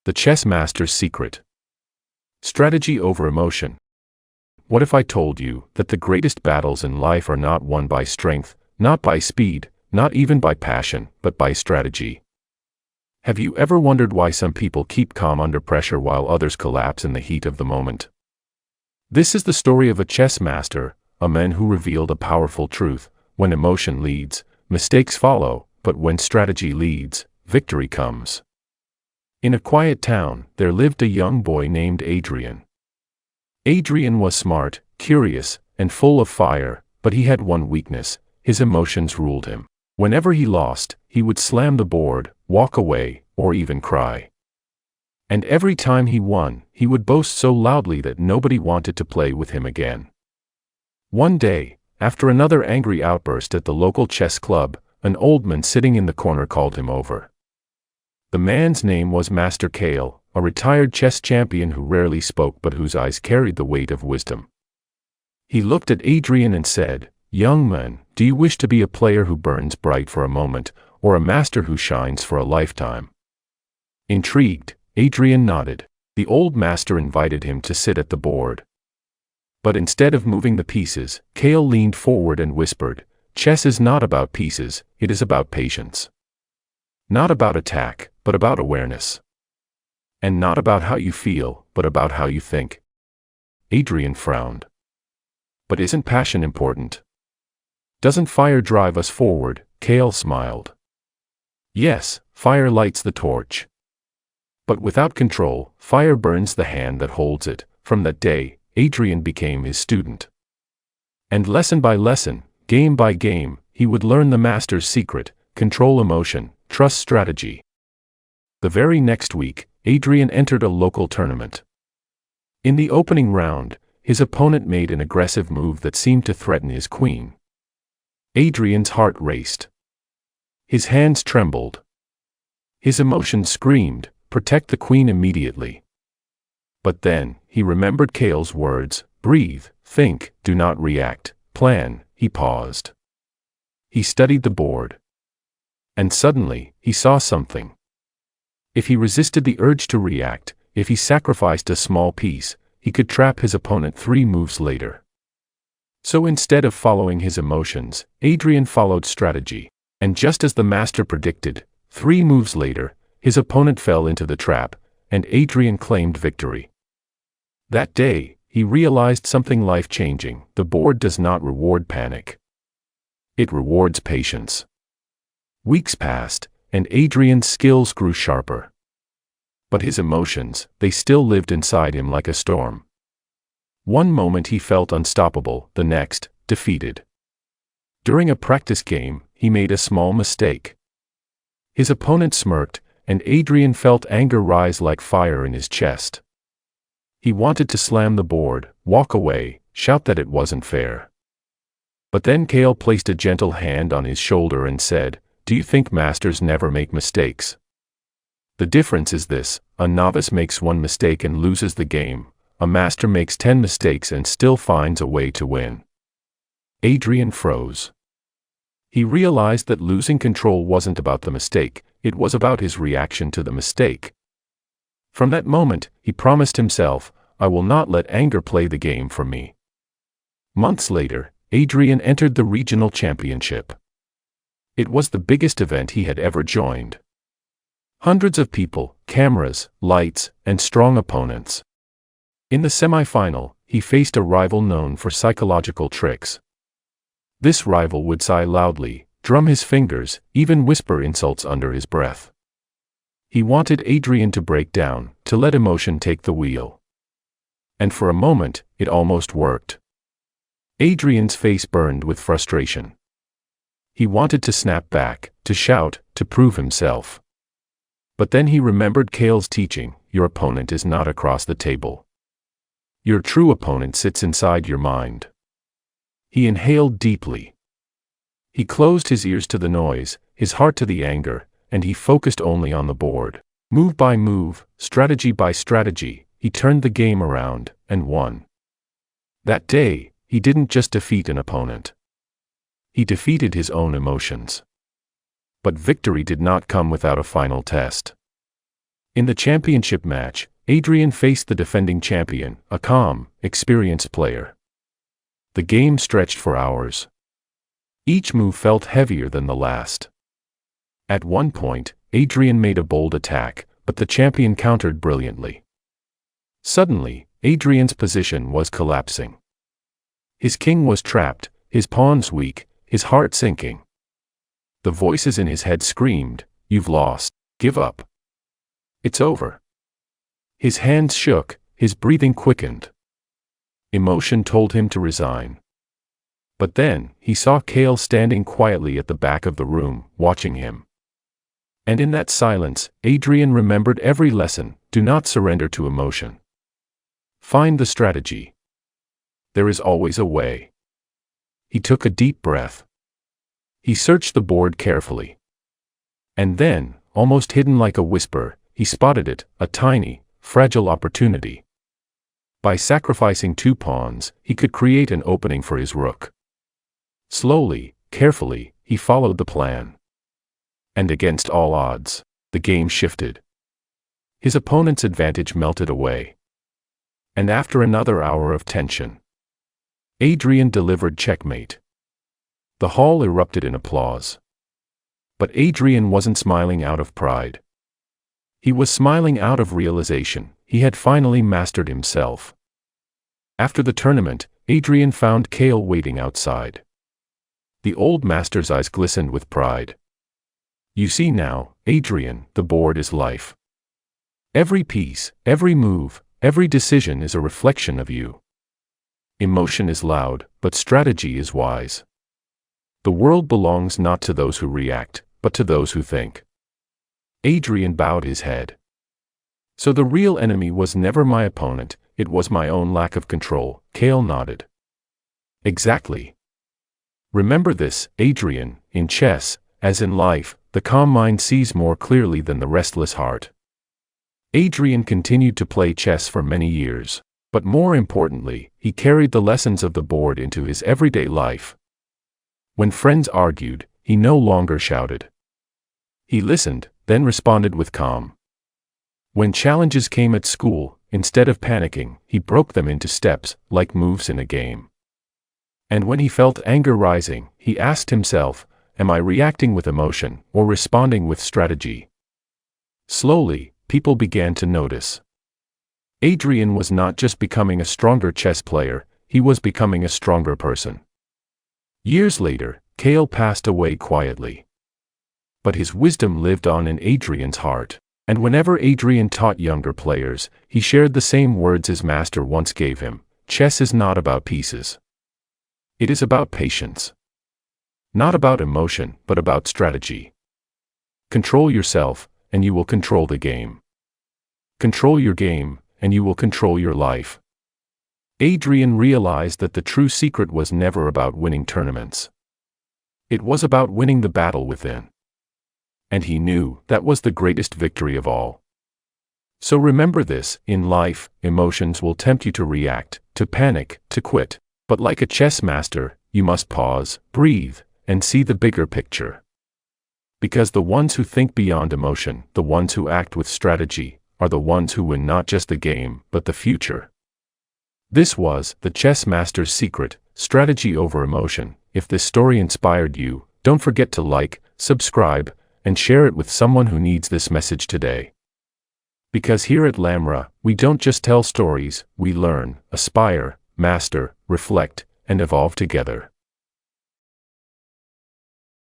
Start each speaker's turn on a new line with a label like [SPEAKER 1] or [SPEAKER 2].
[SPEAKER 1] The Chess Master's Secret. Strategy over emotion. What if I told you that the greatest battles in life are not won by strength, not by speed, not even by passion, but by strategy? Have you ever wondered why some people keep calm under pressure while others collapse in the heat of the moment? This is the story of a chess master, a man who revealed a powerful truth: when emotion leads, mistakes follow, but when strategy leads, victory comes. In a quiet town, there lived a young boy named Adrian. Adrian was smart, curious, and full of fire, but he had one weakness: his emotions ruled him. Whenever he lost, he would slam the board, walk away, or even cry. And every time he won, he would boast so loudly that nobody wanted to play with him again. One day, after another angry outburst at the local chess club, an old man sitting in the corner called him over. The man's name was Master Kale, a retired chess champion who rarely spoke but whose eyes carried the weight of wisdom. He looked at Adrian and said, "Young man, do you wish to be a player who burns bright for a moment, or a master who shines for a lifetime?" Intrigued, Adrian nodded. The old master invited him to sit at the board. But instead of moving the pieces, Kale leaned forward and whispered, "Chess is not about pieces, it is about patience. Not about attack, but about awareness. And not about how you feel, but about how you think." Adrian frowned. "But isn't passion important? Doesn't fire drive us forward?" Kale smiled. "Yes, fire lights the torch. But without control, fire burns the hand that holds it." From that day, Adrian became his student. And lesson by lesson, game by game, he would learn the master's secret: control emotion, trust strategy. The very next week, Adrian entered a local tournament. In the opening round, his opponent made an aggressive move that seemed to threaten his queen. Adrian's heart raced. His hands trembled. His emotions screamed, "Protect the queen immediately." But then, he remembered Kale's words: breathe, think, do not react, plan. He paused. He studied the board. And suddenly, he saw something. If he resisted the urge to react, if he sacrificed a small piece, he could trap his opponent 3 moves later. So instead of following his emotions, Adrian followed strategy. And just as the master predicted, 3 moves later, his opponent fell into the trap, and Adrian claimed victory. That day, he realized something life-changing: the board does not reward panic. It rewards patience. Weeks passed, and Adrian's skills grew sharper. But his emotions, they still lived inside him like a storm. One moment he felt unstoppable, the next, defeated. During a practice game, he made a small mistake. His opponent smirked, and Adrian felt anger rise like fire in his chest. He wanted to slam the board, walk away, shout that it wasn't fair. But then Kale placed a gentle hand on his shoulder and said, "Do you think masters never make mistakes? The difference is this: a novice makes 1 mistake and loses the game. A master makes 10 mistakes and still finds a way to win." Adrian froze. He realized that losing control wasn't about the mistake, it was about his reaction to the mistake. From that moment, he promised himself, "I will not let anger play the game for me." Months later, Adrian entered the regional championship. It was the biggest event he had ever joined. Hundreds of people, cameras, lights, and strong opponents. In the semi-final, he faced a rival known for psychological tricks. This rival would sigh loudly, drum his fingers, even whisper insults under his breath. He wanted Adrian to break down, to let emotion take the wheel. And for a moment, it almost worked. Adrian's face burned with frustration. He wanted to snap back, to shout, to prove himself. But then he remembered Kale's teaching: your opponent is not across the table. Your true opponent sits inside your mind. He inhaled deeply. He closed his ears to the noise, his heart to the anger, and he focused only on the board. Move by move, strategy by strategy, he turned the game around, and won. That day, he didn't just defeat an opponent. He defeated his own emotions. But victory did not come without a final test. In the championship match, Adrian faced the defending champion, a calm, experienced player. The game stretched for hours. Each move felt heavier than the last. At one point, Adrian made a bold attack, but the champion countered brilliantly. Suddenly, Adrian's position was collapsing. His king was trapped, his pawns weak, his heart sinking. The voices in his head screamed, "You've lost, give up. It's over." His hands shook, his breathing quickened. Emotion told him to resign. But then, he saw Kale standing quietly at the back of the room, watching him. And in that silence, Adrian remembered every lesson: do not surrender to emotion. Find the strategy. There is always a way. He took a deep breath. He searched the board carefully. And then, almost hidden like a whisper, he spotted it, a tiny, fragile opportunity. By sacrificing 2 pawns, he could create an opening for his rook. Slowly, carefully, he followed the plan. And against all odds, the game shifted. His opponent's advantage melted away. And after another hour of tension, Adrian delivered checkmate. The hall erupted in applause. But Adrian wasn't smiling out of pride. He was smiling out of realization: he had finally mastered himself. After the tournament, Adrian found Kale waiting outside. The old master's eyes glistened with pride. "You see now, Adrian, the board is life. Every piece, every move, every decision is a reflection of you. Emotion is loud, but strategy is wise. The world belongs not to those who react, but to those who think." Adrian bowed his head. "So the real enemy was never my opponent, it was my own lack of control." Kale nodded. "Exactly. Remember this, Adrian: in chess, as in life, the calm mind sees more clearly than the restless heart." Adrian continued to play chess for many years, but more importantly, he carried the lessons of the board into his everyday life. When friends argued, he no longer shouted. He listened, then responded with calm. When challenges came at school, instead of panicking, he broke them into steps, like moves in a game. And when he felt anger rising, he asked himself, "Am I reacting with emotion, or responding with strategy?" Slowly, people began to notice. Adrian was not just becoming a stronger chess player, he was becoming a stronger person. Years later, Kale passed away quietly. But his wisdom lived on in Adrian's heart, and whenever Adrian taught younger players, he shared the same words his master once gave him: "Chess is not about pieces. It is about patience. Not about emotion, but about strategy. Control yourself, and you will control the game. Control your game, and you will control your life." Adrian realized that the true secret was never about winning tournaments. It was about winning the battle within. And he knew that was the greatest victory of all. So remember this: in life, emotions will tempt you to react, to panic, to quit. But like a chess master, you must pause, breathe, and see the bigger picture. Because the ones who think beyond emotion, the ones who act with strategy, are the ones who win not just the game, but the future. This was The Chess Master's Secret: Strategy Over Emotion. If this story inspired you, don't forget to like, subscribe, and share it with someone who needs this message today. Because here at Lamra, we don't just tell stories, we learn, aspire, master, reflect, and evolve together.